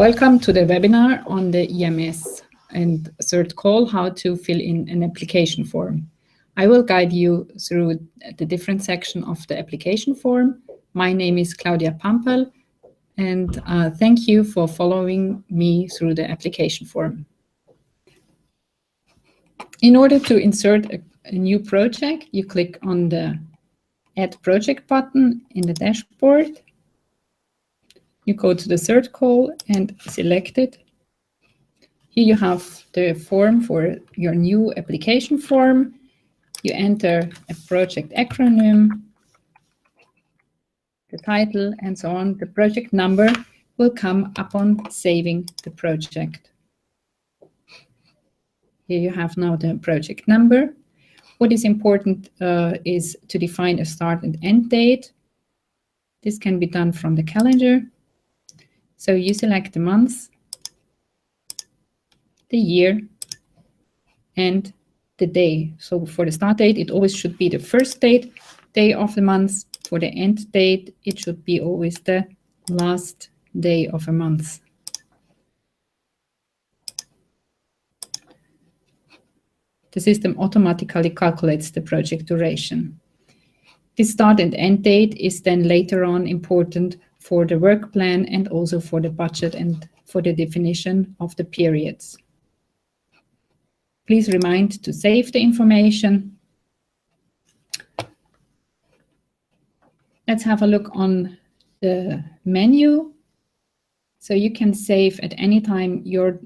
Welcome to the webinar on the eMS and third call, how to fill in an application form. I will guide you through the different section of the application form. My name is Claudia Pampel, and thank you for following me through the application form. In order to insert a new project, you click on the Add Project button in the dashboard. You go to the third call and select it. Here you have the form for your new application form. You enter a project acronym, the title, and so on. The project number will come upon saving the project. Here you have now the project number. What is important is to define a start and end date. This can be done from the calendar. So you select the month, the year, and the day. So for the start date, it always should be the first day of the month. For the end date, it should be always the last day of a month. The system automatically calculates the project duration. This start and end date is then later on important for the work plan and also for the budget and for the definition of the periods. Please remind to save the information. Let's have a look on the menu. So you can save at any time your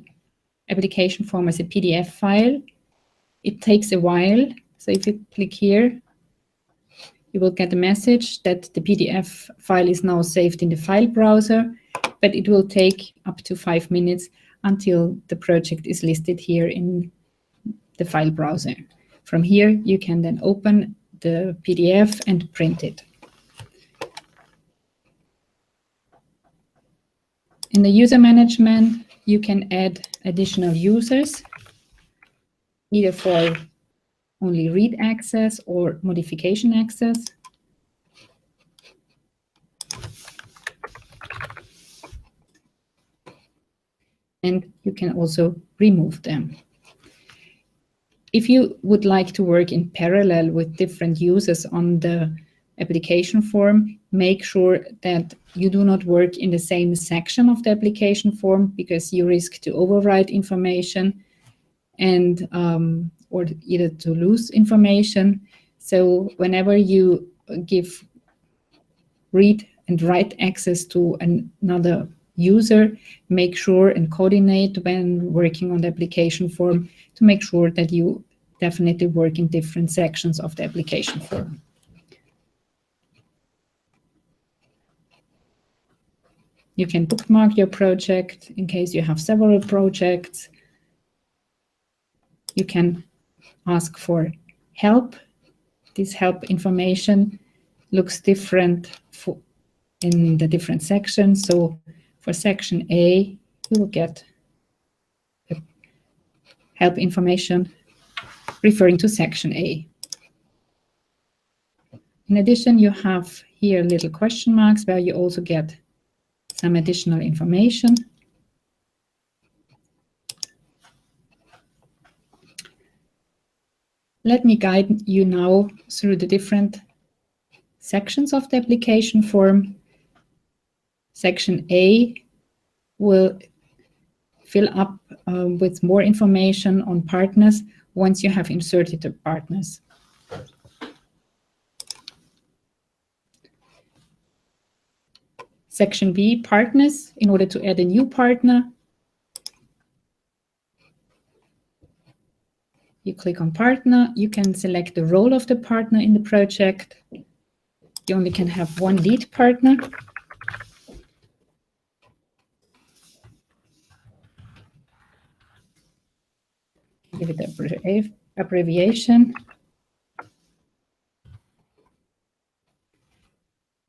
application form as a PDF file. It takes a while. So if you click here, you will get a message that the PDF file is now saved in the file browser, but it will take up to 5 minutes until the project is listed here in the file browser. From here, you can then open the PDF and print it. In the user management, you can add additional users, either for only read access or modification access. And you can also remove them. If you would like to work in parallel with different users on the application form, make sure that you do not work in the same section of the application form, because you risk to overwrite information and or either to lose information. So whenever you give read and write access to another user, make sure and coordinate when working on the application form to make sure that you definitely work in different sections of the application form. You can bookmark your project in case you have several projects. You can ask for help. This help information looks different in the different sections. So for section A, you will get help information referring to section A. In addition, you have here little question marks where you also get some additional information. Let me guide you now through the different sections of the application form. Section A will fill up with more information on partners once you have inserted the partners. Section B, partners. In order to add a new partner, you click on partner. You can select the role of the partner in the project. You only can have one lead partner. Give it an abbreviation.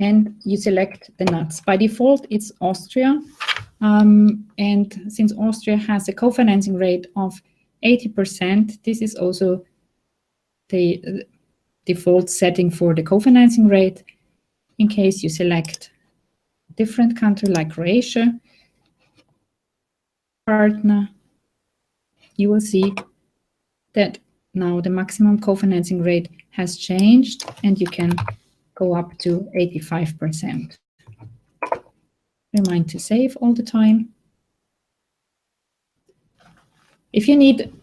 And you select the NUTS. By default, it's Austria. And since Austria has a co-financing rate of 80%, this is also the default setting for the co-financing rate. In case you select a different country like Croatia, partner, you will see that now the maximum co-financing rate has changed and you can go up to 85%. Remind to save all the time. If you need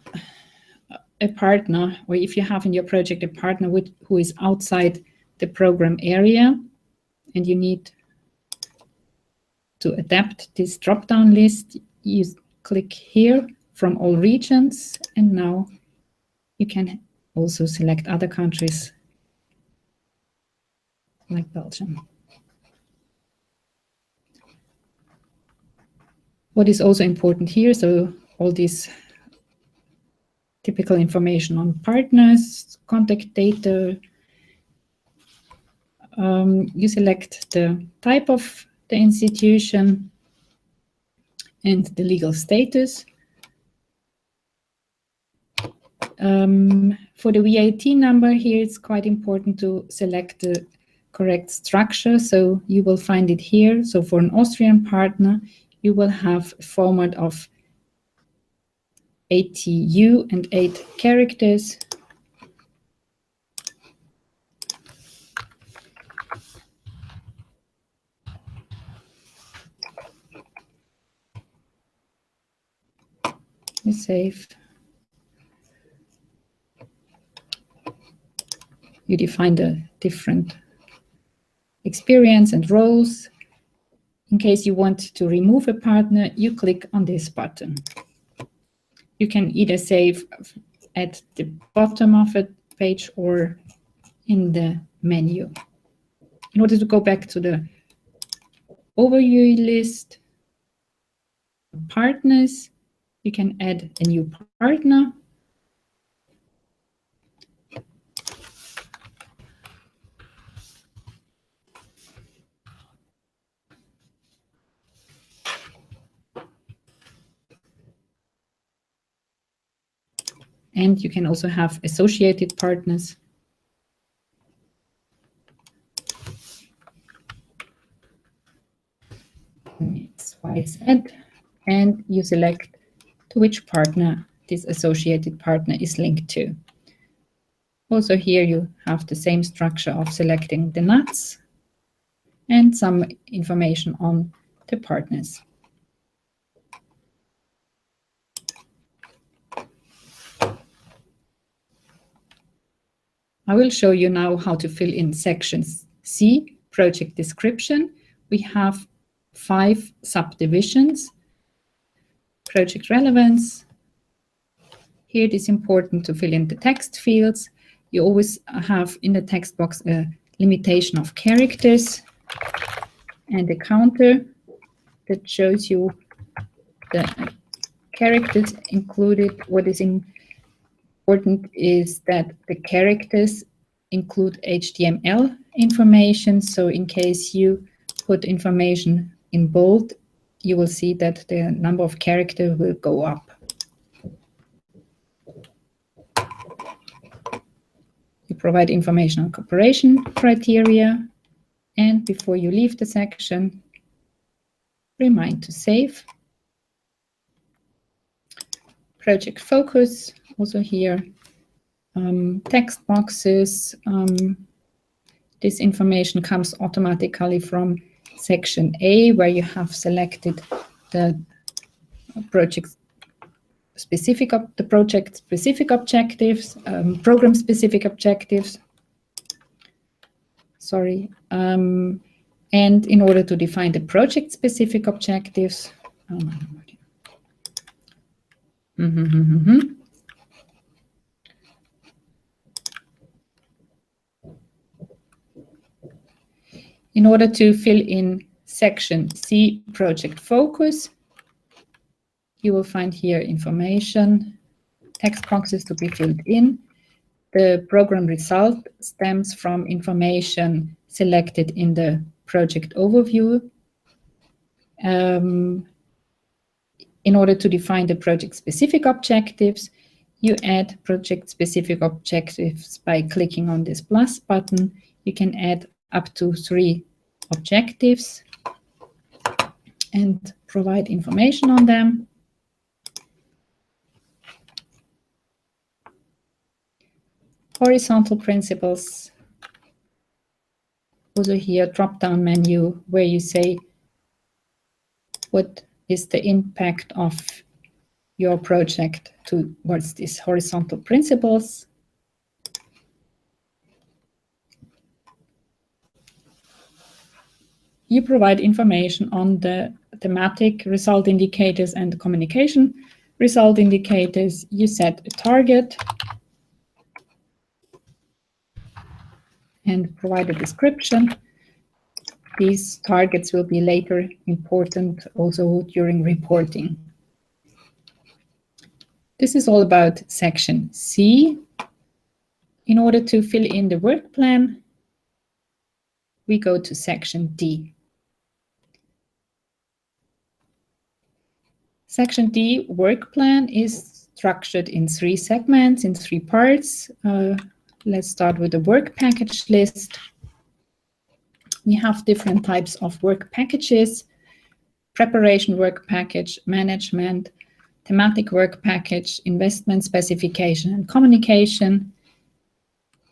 a partner, or if you have in your project a partner who is outside the program area, and you need to adapt this drop-down list, you click here from all regions, and now you can also select other countries like Belgium. What is also important here, so all this typical information on partners, contact data, you select the type of the institution and the legal status. For the VAT number here, it's quite important to select the correct structure, so you will find it here. So for an Austrian partner, you will have a format of 80U and 8 characters. You save. You define the different experience and roles. In case you want to remove a partner, you click on this button. You can either save at the bottom of a page or in the menu. In order to go back to the overview list, partners, you can add a new partner. And you can also have associated partners. It's YZ, and you select to which partner this associated partner is linked to. Also here you have the same structure of selecting the nuts and some information on the partners. I will show you now how to fill in section C, project description. We have 5 subdivisions. Project relevance. Here it is important to fill in the text fields. You always have in the text box a limitation of characters and a counter that shows you the characters included. What is important is that the characters include HTML information. So in case you put information in bold, you will see that the number of characters will go up. You provide information on cooperation criteria, and before you leave the section, remind to save. Project focus, also here, text boxes. This information comes automatically from section A, where you have selected the project specific objectives, program specific objectives. Sorry, and in order to define the project specific objectives, in order to fill in section C, project focus, you will find here information, text boxes to be filled in. The program result stems from information selected in the project overview. In order to define the project-specific objectives, you add project-specific objectives by clicking on this plus button. You can add up to 3 objectives and provide information on them. horizontal principles. Also here, drop-down menu where you say what is the impact of your project towards these horizontal principles. You provide information on the thematic result indicators and the communication result indicators. You set a target and provide a description. These targets will be later important also during reporting. This is all about section C. In order to fill in the work plan, we go to section D. Section D, work plan, is structured in 3 segments, in 3 parts. Let's start with the work package list. We have different types of work packages: preparation work package, management, thematic work package, investment specification, and communication.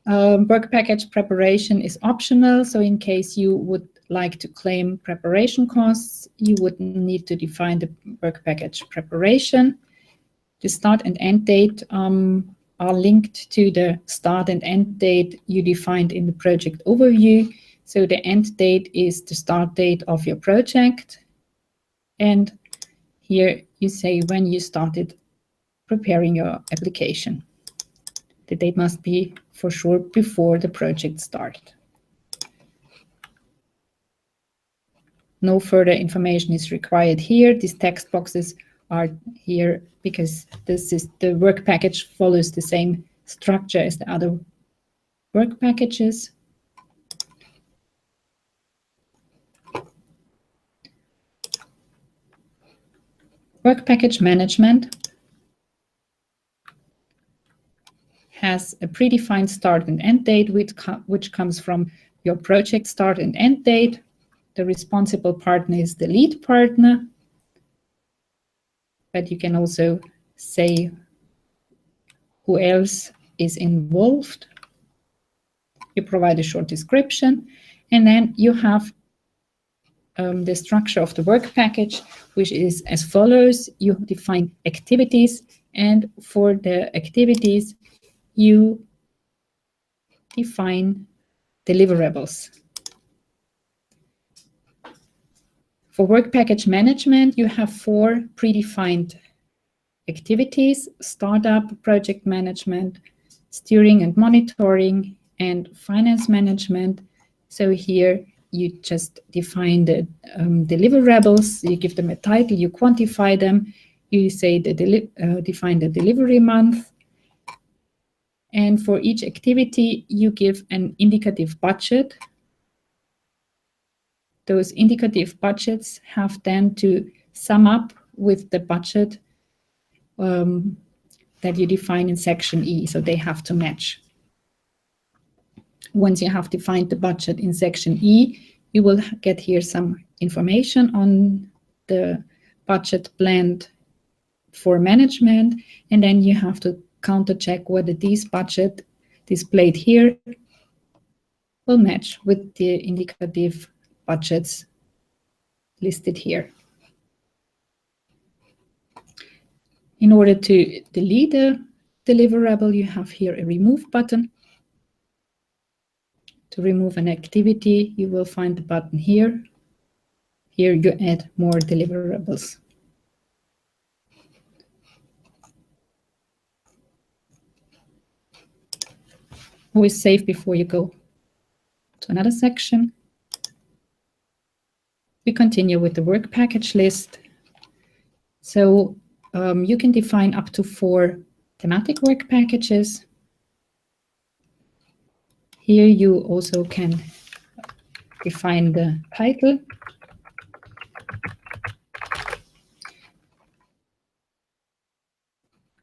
Work package preparation is optional, so in case you would like to claim preparation costs, you would need to define the work package preparation. The start and end date are linked to the start and end date you defined in the project overview. So the end date is the start date of your project. And here you say when you started preparing your application. The date must be for sure before the project started. No further information is required here. These text boxes are here because this is the work package follows the same structure as the other work packages. Work package management has a predefined start and end date, which comes from your project start and end date. The responsible partner is the lead partner, but you can also say who else is involved. You provide a short description, and then you have the structure of the work package, which is as follows. You define activities, and for the activities, you define deliverables. For work package management, you have 4 predefined activities: startup, project management, steering and monitoring, and finance management. So here you just define the deliverables, you give them a title, you quantify them, you say define the delivery month. And for each activity, you give an indicative budget. Those indicative budgets have then to sum up with the budget that you define in section E, so they have to match. Once you have defined the budget in section E, you will get here some information on the budget planned for management, and then you have to counter check whether this budget displayed here will match with the indicative budgets listed here. In order to delete a deliverable, you have here a remove button. To remove an activity, you will find the button here. Here you add more deliverables. Always save before you go to another section. We continue with the work package list. So you can define up to 4 thematic work packages. Here you also can define the title.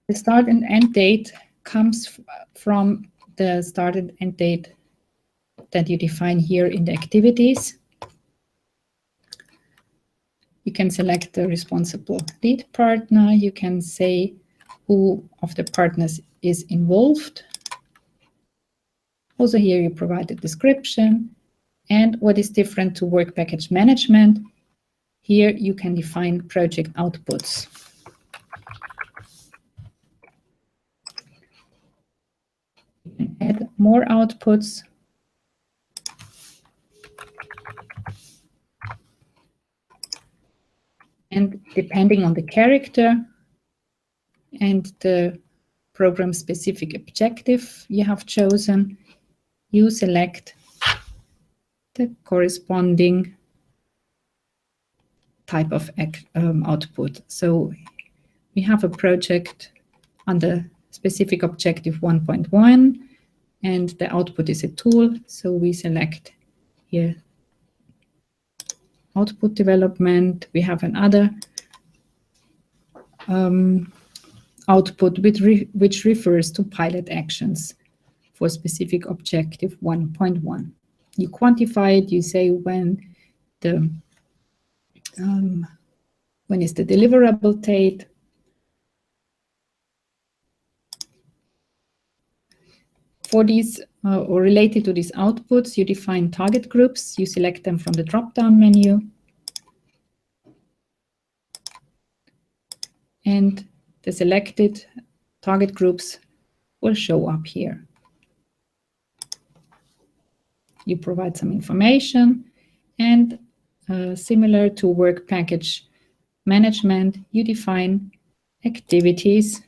The start and end date comes from the start and end date that you define here in the activities. You can select the responsible lead partner. You can say who of the partners is involved. Also here you provide a description. And what is different to work package management, here you can define project outputs. You can add more outputs. And depending on the character and the program-specific objective you have chosen, you select the corresponding type of output. So we have a project under specific objective 1.1, and the output is a tool. So we select here output development. We have another output which refers to pilot actions for specific objective 1.1. You quantify it, you say when is the deliverable date. For these or related to these outputs, you define target groups. You select them from the drop-down menu. And the selected target groups will show up here. You provide some information, and similar to work package management, you define activities.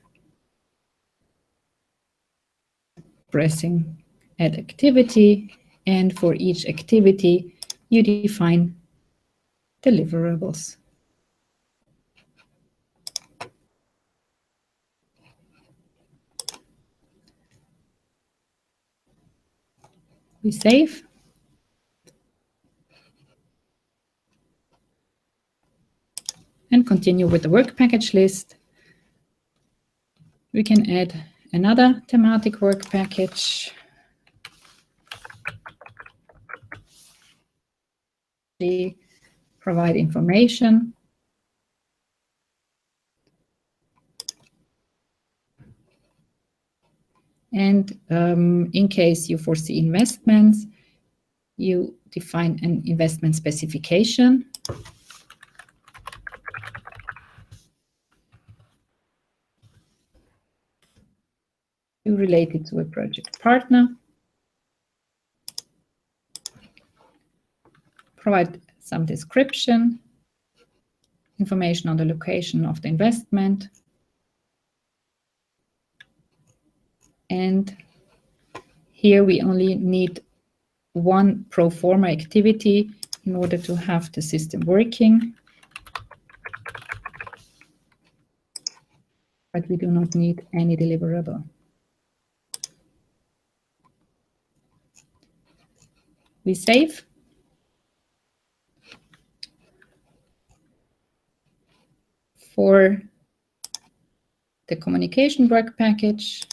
Pressing add activity, and for each activity you define deliverables. We save. And continue with the work package list. We can add another thematic work package. They provide information. And in case you foresee investments, you define an investment specification. You relate it to a project partner. Provide some description, information on the location of the investment. And here we only need one pro forma activity in order to have the system working. But we do not need any deliverable. We save. For the communication work package,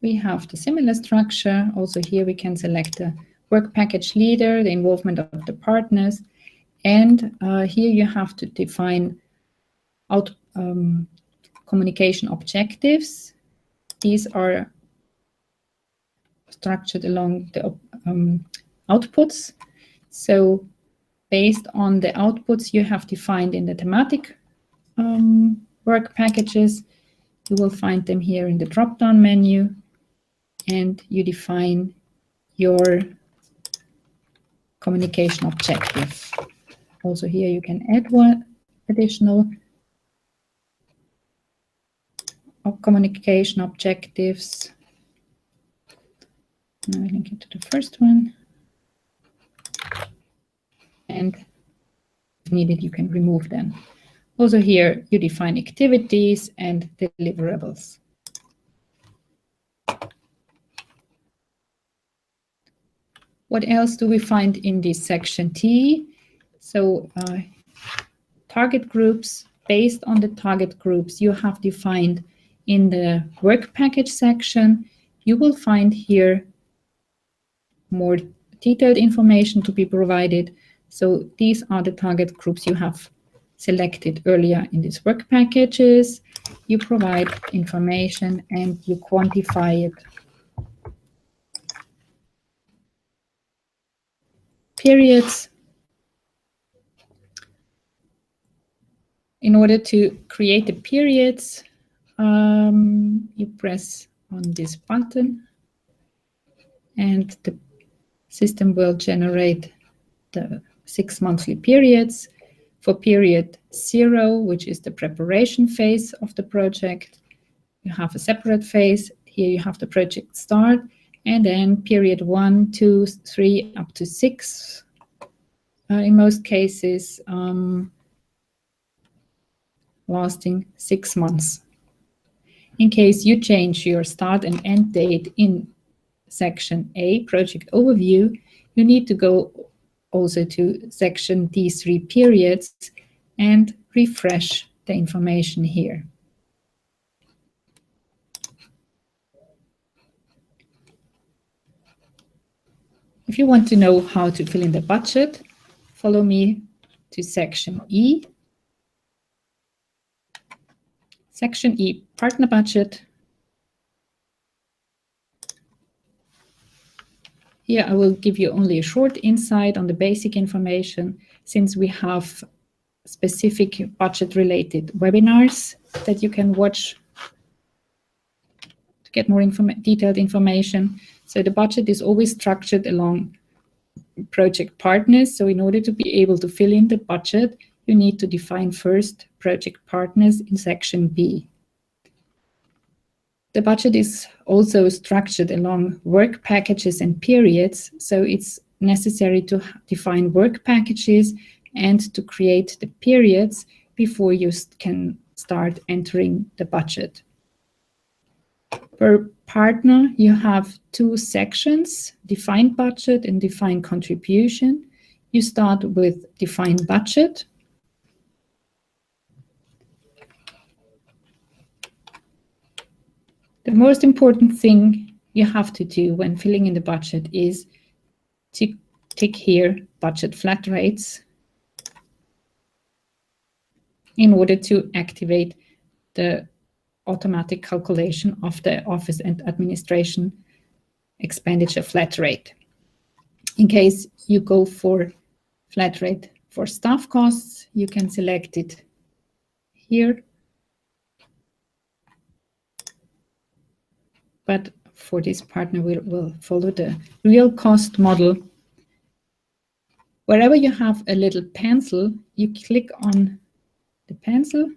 we have the similar structure. Also here we can select the work package leader, the involvement of the partners, and here you have to define communication objectives. These are structured along the outputs. So based on the outputs you have defined in the thematic work packages, you will find them here in the drop-down menu, and you define your communication objective. Also here you can add one additional communication objectives. Now I link it to the first one. And if needed, you can remove them. Also here you define activities and deliverables. What else do we find in this section T? So target groups. Based on the target groups you have defined in the work package section, you will find here more detailed information to be provided. So these are the target groups you have selected earlier in these work packages. You provide information and you quantify it. Periods. In order to create the periods, you press on this button and the system will generate the 6 monthly periods. For period 0, which is the preparation phase of the project, you have a separate phase. Here you have the project start, and then period 1, 2, 3, up to 6. In most cases, lasting 6 months. In case you change your start and end date in section A, project overview, you need to go also to section D3 periods and refresh the information here. If you want to know how to fill in the budget, follow me to section E. Section E, partner budget. Here I will give you only a short insight on the basic information, since we have specific budget-related webinars that you can watch to get more detailed information. So the budget is always structured along project partners. So in order to be able to fill in the budget, you need to define first project partners in section B. The budget is also structured along work packages and periods, so it's necessary to define work packages and to create the periods before you can start entering the budget. Per partner, you have 2 sections, defined budget and defined contribution. You start with defined budget. The most important thing you have to do when filling in the budget is to tick here budget flat rates in order to activate the automatic calculation of the office and administration expenditure flat rate. In case you go for flat rate for staff costs, you can select it here. But for this partner, we'll follow the real cost model. Wherever you have a little pencil, you click on the pencil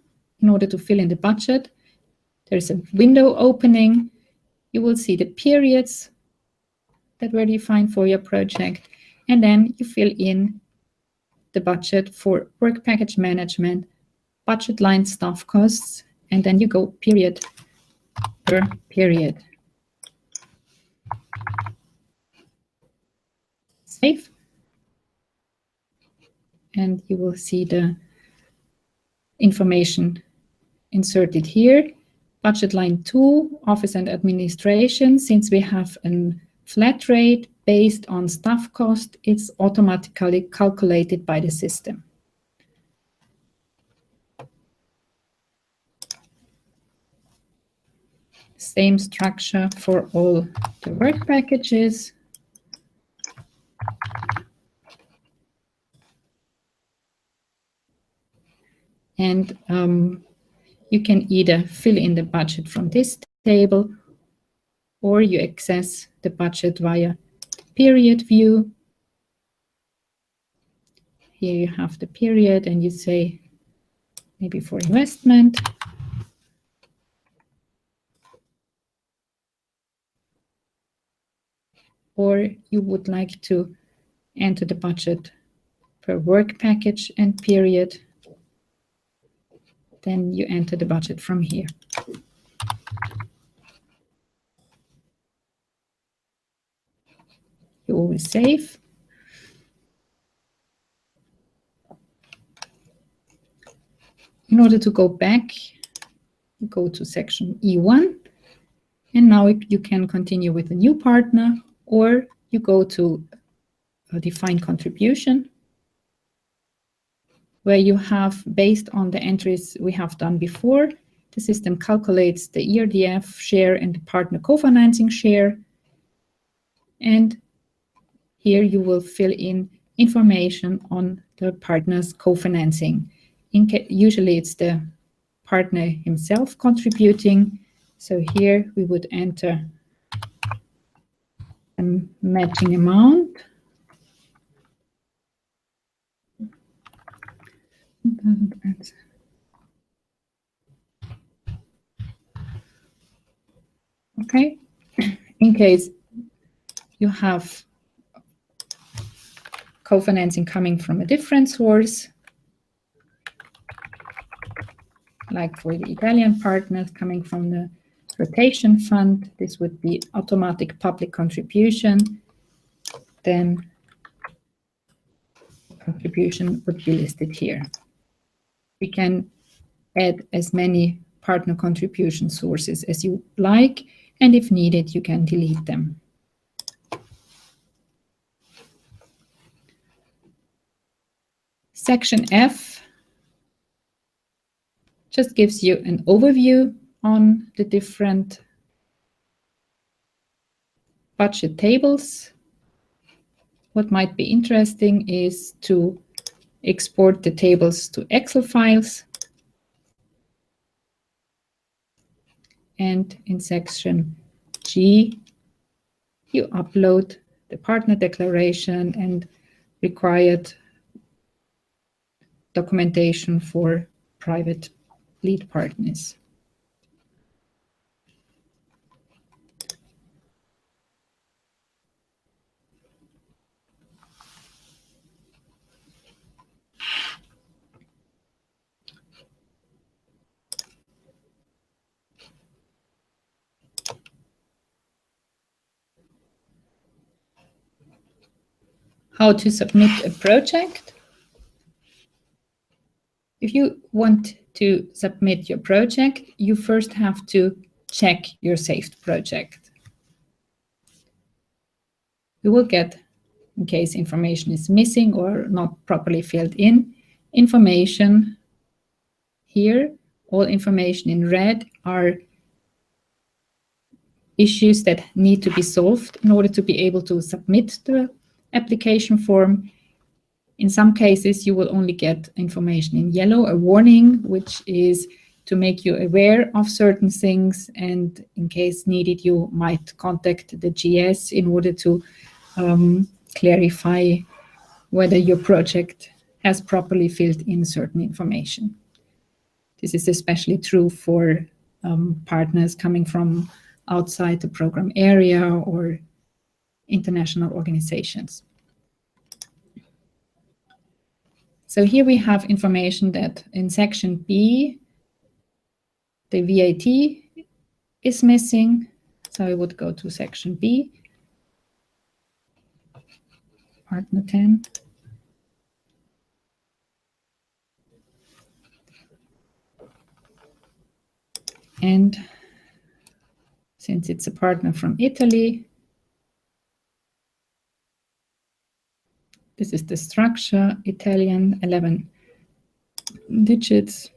in order to fill in the budget. There's a window opening. You will see the periods that were defined for your project, and then you fill in the budget for work package management, budget line staff costs, and then you go period per period. Save, and you will see the information inserted here. Budget line 2, office and administration. Since we have a flat rate based on staff cost, it's automatically calculated by the system. Same structure for all the work packages. And you can either fill in the budget from this table, or you access the budget via period view. Here you have the period, and you say maybe for investment. Or you would like to enter the budget per work package and period. Then you enter the budget from here. You always save. In order to go back, you go to section E1, and now you can continue with a new partner, or you go to a defined contribution. where you have, based on the entries we have done before, the system calculates the ERDF share and the partner co-financing share. And here you will fill in information on the partner's co-financing. Usually it's the partner himself contributing. So here we would enter a matching amount. Okay, in case you have co-financing coming from a different source, like for the Italian partners coming from the rotation fund, this would be automatic public contribution, then contribution would be listed here. We can add as many partner contribution sources as you like, and if needed, you can delete them. Section F just gives you an overview on the different budget tables. What might be interesting is to export the tables to Excel files. And in section G, you upload the partner declaration and required documentation for private lead partners. How to submit a project. If you want to submit your project, you first have to check your saved project. You will get, in case information is missing or not properly filled in, information here. All information in red are issues that need to be solved in order to be able to submit the application form. In some cases, you will only get information in yellow, a warning, which is to make you aware of certain things, and in case needed, you might contact the GS in order to clarify whether your project has properly filled in certain information. This is especially true for partners coming from outside the program area or international organizations. So here we have information that in section B, the VAT is missing. So I would go to section B, partner 10. And since it's a partner from Italy, this is the structure, Italian, 11 digits.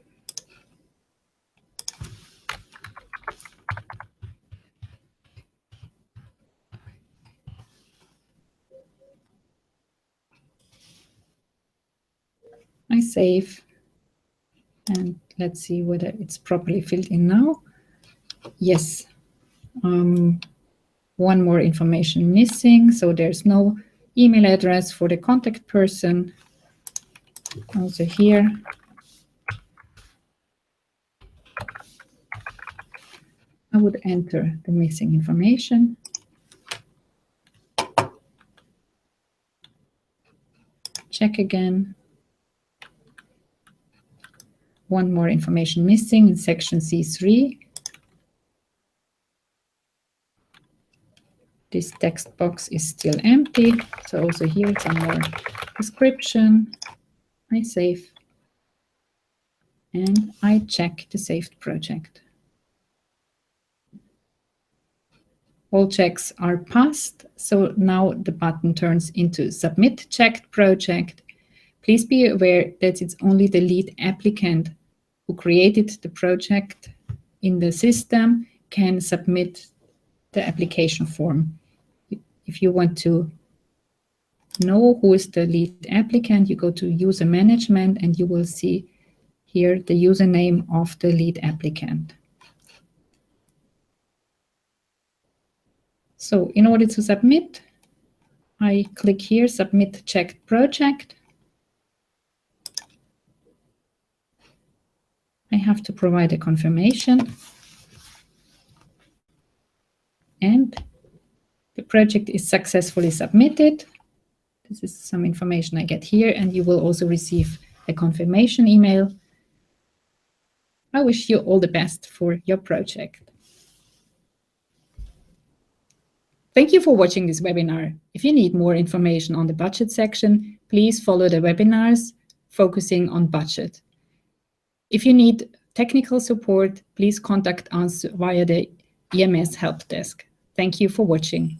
I save, and let's see whether it's properly filled in now. Yes, one more information missing, so there's no email address for the contact person. Also here, I would enter the missing information. Check again. One more information missing in section C3. This text box is still empty, so also here some more description. I save, and I check the saved project. All checks are passed, so now the button turns into Submit Checked Project. Please be aware that it's only the lead applicant who created the project in the system can submit the application form. If you want to know who is the lead applicant, you go to user management and you will see here the username of the lead applicant. So in order to submit, I click here, Submit Checked Project. I have to provide a confirmation. And the project is successfully submitted. This is some information I get here, and you will also receive a confirmation email. I wish you all the best for your project. Thank you for watching this webinar. If you need more information on the budget section, please follow the webinars focusing on budget. If you need technical support, please contact us via the eMS help desk. Thank you for watching.